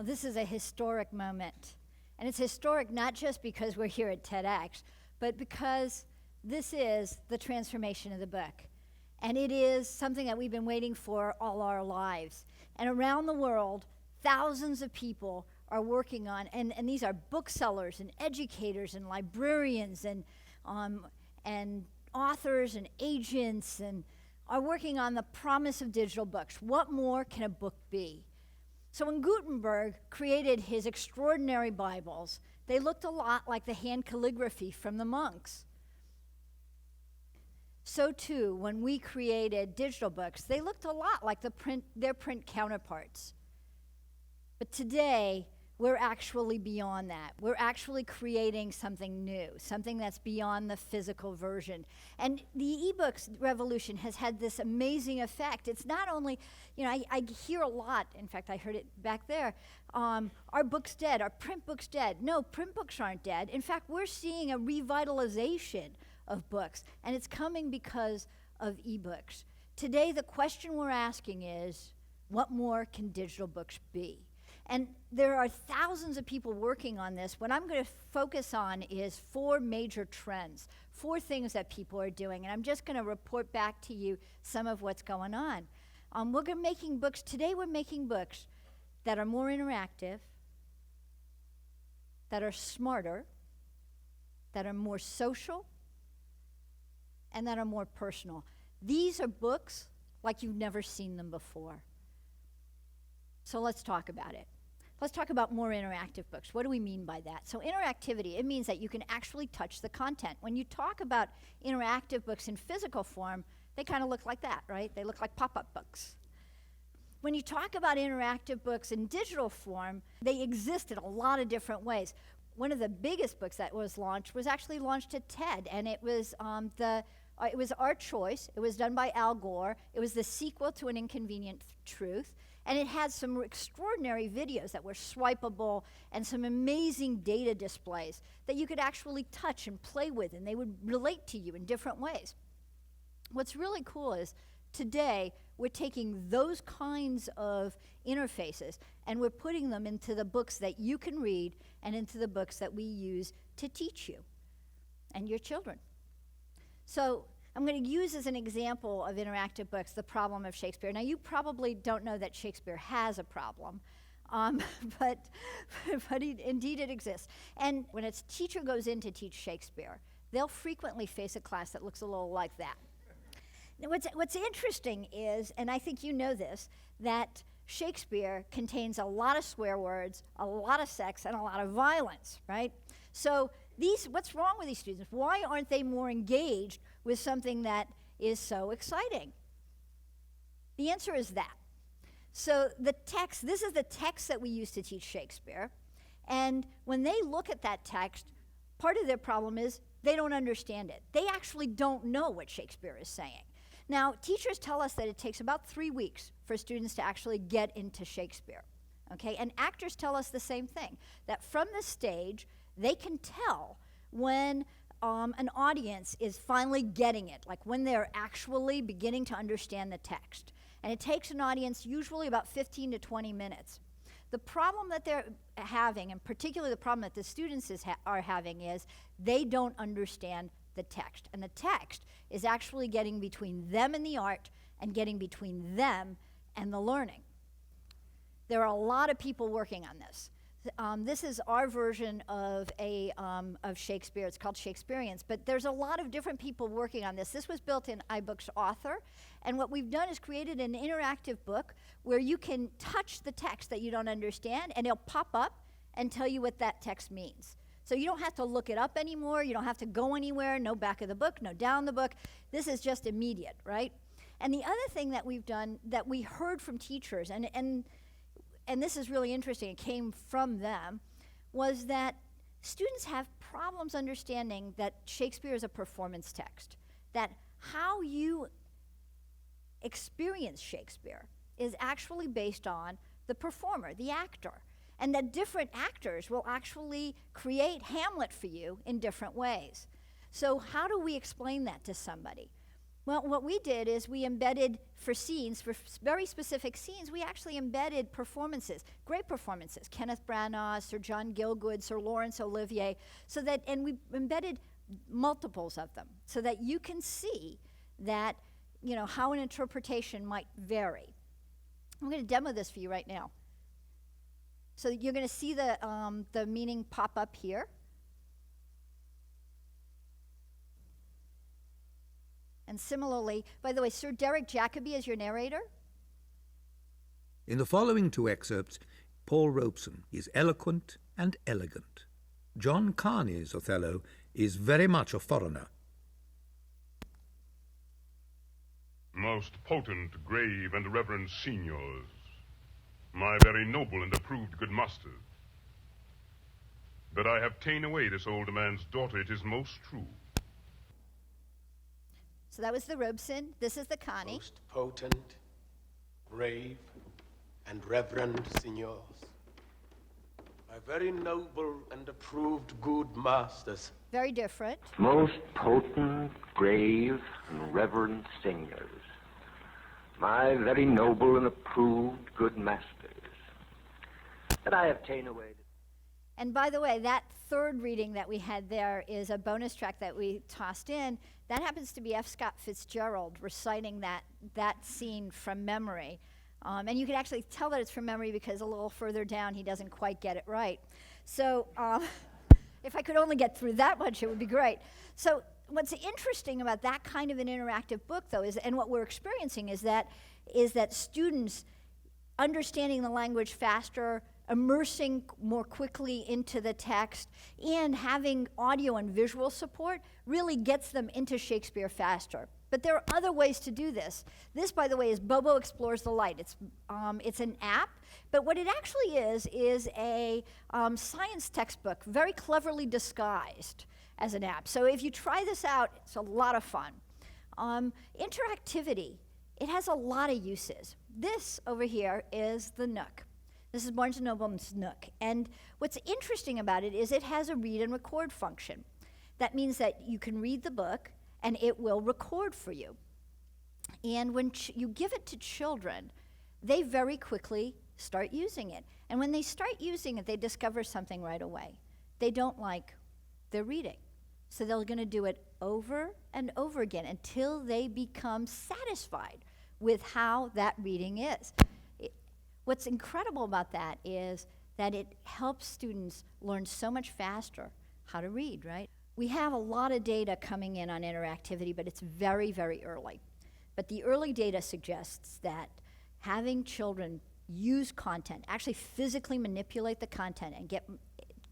Well, this is a historic moment. And it's historic not just because we're here at TEDx, but because this is the transformation of the book. And it is something that we've been waiting for all our lives. And around the world, thousands of people are working on, and these are booksellers and educators and librarians and authors and agents, and are working on the promise of digital books. What more can a book be? So when Gutenberg created his extraordinary Bibles, they looked a lot like the hand calligraphy from the monks. So too, when we created digital books, they looked a lot like their print counterparts. But today, we're actually beyond that. We're actually creating something new, something that's beyond the physical version. And the ebooks revolution has had this amazing effect. It's not only, I hear a lot, in fact, I heard it back there, are books dead? Are print books dead? No, print books aren't dead. In fact, we're seeing a revitalization of books, and it's coming because of ebooks. Today, the question we're asking is, what more can digital books be? And there are thousands of people working on this. What I'm going to focus on is 4 major trends, 4 things that people are doing. And I'm just going to report back to you some of what's going on. We're making books. Today we're making books that are more interactive, that are smarter, that are more social, and that are more personal. These are books like you've never seen them before. So let's talk about it. Let's talk about more interactive books. What do we mean by that? So interactivity, it means that you can actually touch the content. When you talk about interactive books in physical form, they kind of look like that, right? They look like pop-up books. When you talk about interactive books in digital form, they exist in a lot of different ways. One of the biggest books that was launched was actually launched at TED, and it was it was Our Choice. It was done by Al Gore. It was the sequel to An Inconvenient Truth. And it had some extraordinary videos that were swipeable and some amazing data displays that you could actually touch and play with, and they would relate to you in different ways. What's really cool is today we're taking those kinds of interfaces and we're putting them into the books that you can read and into the books that we use to teach you and your children. So I'm going to use as an example of interactive books the problem of Shakespeare. Now, you probably don't know that Shakespeare has a problem, but indeed it exists. And when a teacher goes in to teach Shakespeare, they'll frequently face a class that looks a little like that. Now, what's interesting is, and I think you know this, that Shakespeare contains a lot of swear words, a lot of sex, and a lot of violence, right? So what's wrong with these students? Why aren't they more engaged with something that is so exciting? The answer is that. So the text, this is the text that we use to teach Shakespeare. And when they look at that text, part of their problem is they don't understand it. They actually don't know what Shakespeare is saying. Now, teachers tell us that it takes about 3 weeks for students to actually get into Shakespeare. Okay? And actors tell us the same thing, that from the stage, they can tell when an audience is finally getting it, like when they're actually beginning to understand the text. And it takes an audience usually about 15 to 20 minutes. The problem that they're having, and particularly the problem that the students are having, is they don't understand the text. And the text is actually getting between them and the art and getting between them and the learning. There are a lot of people working on this. This is our version of Shakespeare. It's called Shakespeareans, but there's a lot of different people working on this. This was built in iBooks Author, and what we've done is created an interactive book where you can touch the text that you don't understand, and it'll pop up and tell you what that text means. So you don't have to look it up anymore. You don't have to go anywhere. No back of the book, no down the book. This is just immediate, right? And the other thing that we've done that we heard from teachers, and this is really interesting, it came from them, was that students have problems understanding that Shakespeare is a performance text, that how you experience Shakespeare is actually based on the performer, the actor, and that different actors will actually create Hamlet for you in different ways. So how do we explain that to somebody? Well, what we did is we embedded for scenes, for very specific scenes, we actually embedded performances, great performances, Kenneth Branagh, Sir John Gielgud, Sir Laurence Olivier, so that, and we embedded multiples of them, so that you can see that, you know, how an interpretation might vary. I'm going to demo this for you right now. So you're going to see the meaning pop up here. And similarly, by the way, Sir Derek Jacobi is your narrator. In the following two excerpts, Paul Robeson is eloquent and elegant. John Carney's Othello is very much a foreigner. Most potent, grave, and reverend signors, my very noble and approved good masters, that I have ta'en away this old man's daughter, it is most true. So that was the Robeson. This is the Connie. Most potent, grave, and reverend signors, my very noble and approved good masters. Very different. Most potent, grave, and reverend singers, my very noble and approved good masters, that I have ta'en away. And by the way, that third reading that we had there is a bonus track that we tossed in. That happens to be F. Scott Fitzgerald reciting that scene from memory. And you can actually tell that it's from memory because a little further down he doesn't quite get it right. So if I could only get through that much, it would be great. So what's interesting about that kind of an interactive book, though, is, and what we're experiencing is that students understanding the language faster, immersing more quickly into the text, and having audio and visual support really gets them into Shakespeare faster. But there are other ways to do this. This, by the way, is Bobo Explores the Light. It's an app, but what it actually is a science textbook, very cleverly disguised as an app. So if you try this out, it's a lot of fun. Interactivity, it has a lot of uses. This over here is the Nook. This is Barnes & Noble's Nook. And what's interesting about it is it has a read and record function. That means that you can read the book and it will record for you. And when you give it to children, they very quickly start using it. And when they start using it, they discover something right away. They don't like their reading. So they're going to do it over and over again until they become satisfied with how that reading is. What's incredible about that is that it helps students learn so much faster how to read, right? We have a lot of data coming in on interactivity, but it's very, very early. But the early data suggests that having children use content, actually physically manipulate the content and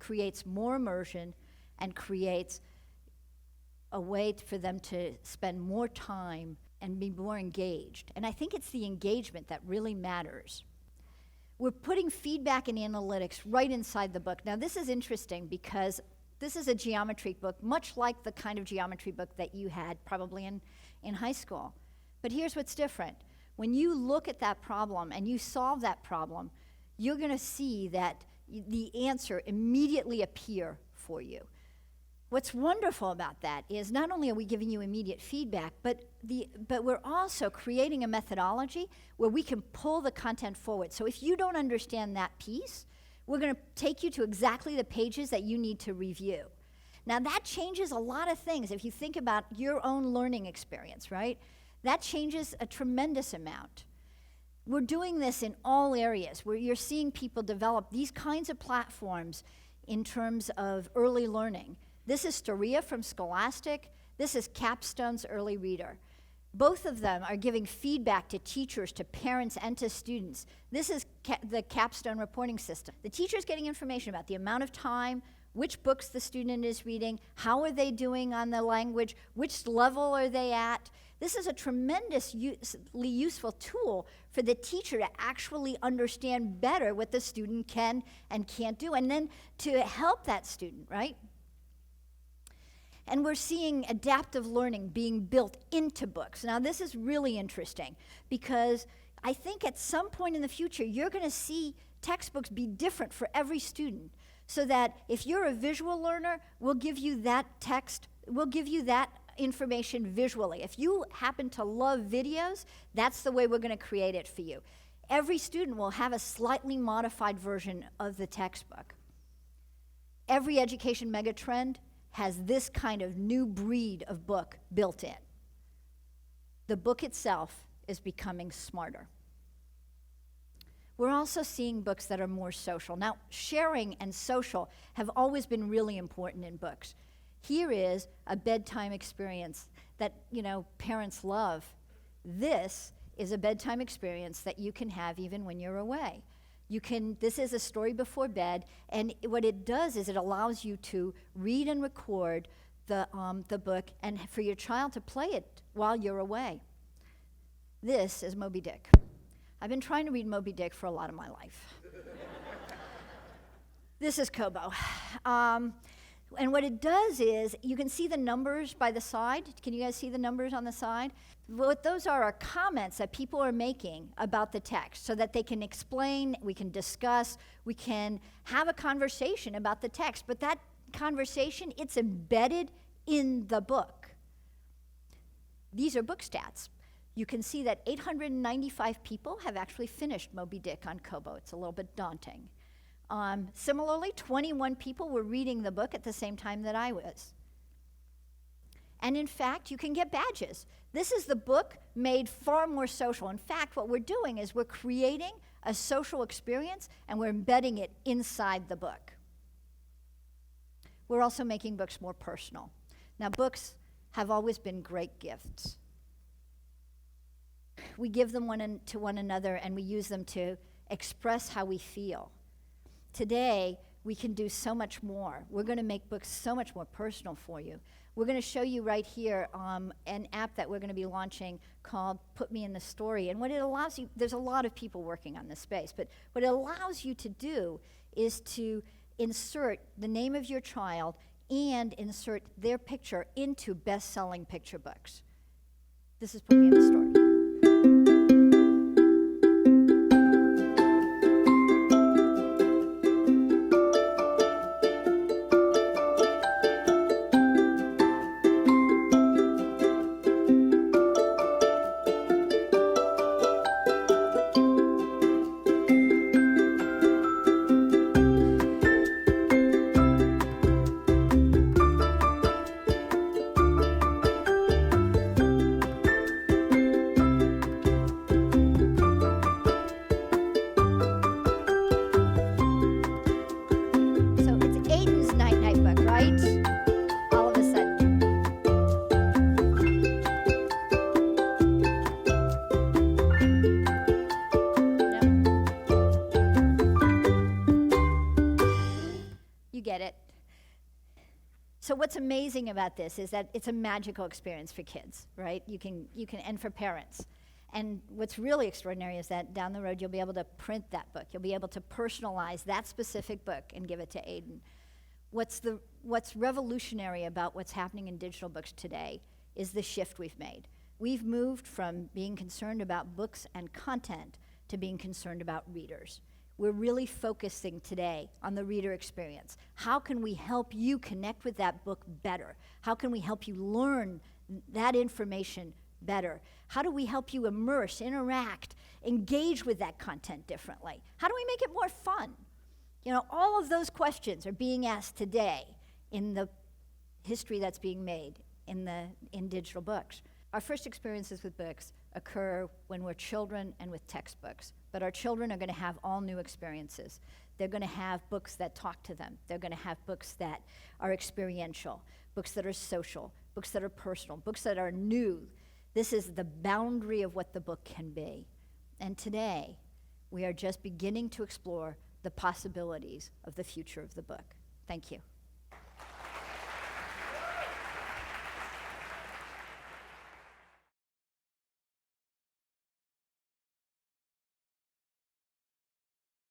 creates more immersion and creates a way for them to spend more time and be more engaged. And I think it's the engagement that really matters. We're putting feedback and analytics right inside the book. Now, this is interesting because this is a geometry book, much like the kind of geometry book that you had probably in high school. But here's what's different. When you look at that problem and you solve that problem, you're going to see that the answer immediately appear for you. What's wonderful about that is not only are we giving you immediate feedback, but we're also creating a methodology where we can pull the content forward. So if you don't understand that piece, we're going to take you to exactly the pages that you need to review. Now that changes a lot of things if you think about your own learning experience, right? That changes a tremendous amount. We're doing this in all areas where you're seeing people develop these kinds of platforms in terms of early learning. This is Storia from Scholastic. This is Capstone's Early Reader. Both of them are giving feedback to teachers, to parents, and to students. This is the Capstone reporting system. The teacher's getting information about the amount of time, which books the student is reading, how are they doing on the language, which level are they at. This is a tremendously useful tool for the teacher to actually understand better what the student can and can't do, and then to help that student, right? And we're seeing adaptive learning being built into books. Now, this is really interesting because I think at some point in the future, you're going to see textbooks be different for every student, so that if you're a visual learner, we'll give you that text, we'll give you that information visually. If you happen to love videos, that's the way we're going to create it for you. Every student will have a slightly modified version of the textbook. Every education megatrend has this kind of new breed of book built in. The book itself is becoming smarter. We're also seeing books that are more social. Now, sharing and social have always been really important in books. Here is a bedtime experience that, parents love. This is a bedtime experience that you can have even when you're away. This is a story before bed, and what it does is it allows you to read and record the book and for your child to play it while you're away. This is Moby Dick. I've been trying to read Moby Dick for a lot of my life. This is Kobo. And what it does is, you can see the numbers by the side. Can you guys see the numbers on the side? What those are comments that people are making about the text so that they can explain, we can discuss, we can have a conversation about the text. But that conversation, it's embedded in the book. These are book stats. You can see that 895 people have actually finished Moby Dick on Kobo. It's a little bit daunting. Similarly, 21 people were reading the book at the same time that I was. And in fact, you can get badges. This is the book made far more social. In fact, what we're doing is we're creating a social experience and we're embedding it inside the book. We're also making books more personal. Now, books have always been great gifts. We give them to one another and we use them to express how we feel. Today, we can do so much more. We're going to make books so much more personal for you. We're going to show you right here an app that we're going to be launching called Put Me in the Story. And what it allows you, there's a lot of people working on this space, but what it allows you to do is to insert the name of your child and insert their picture into best-selling picture books. This is Put Me in the Story. Get it? So what's amazing about this is that it's a magical experience for kids, right? You can, and for parents. And what's really extraordinary is that down the road you'll be able to print that book. You'll be able to personalize that specific book and give it to Aiden. What's revolutionary about what's happening in digital books today is the shift we've made. We've moved from being concerned about books and content to being concerned about readers. We're really focusing today on the reader experience. How can we help you connect with that book better? How can we help you learn that information better? How do we help you immerse, interact, engage with that content differently? How do we make it more fun? All of those questions are being asked today in the history that's being made in digital books. Our first experiences with books occur when we're children and with textbooks. But our children are going to have all new experiences. They're going to have books that talk to them. They're going to have books that are experiential, books that are social, books that are personal, books that are new. This is the boundary of what the book can be. And today, we are just beginning to explore the possibilities of the future of the book. Thank you.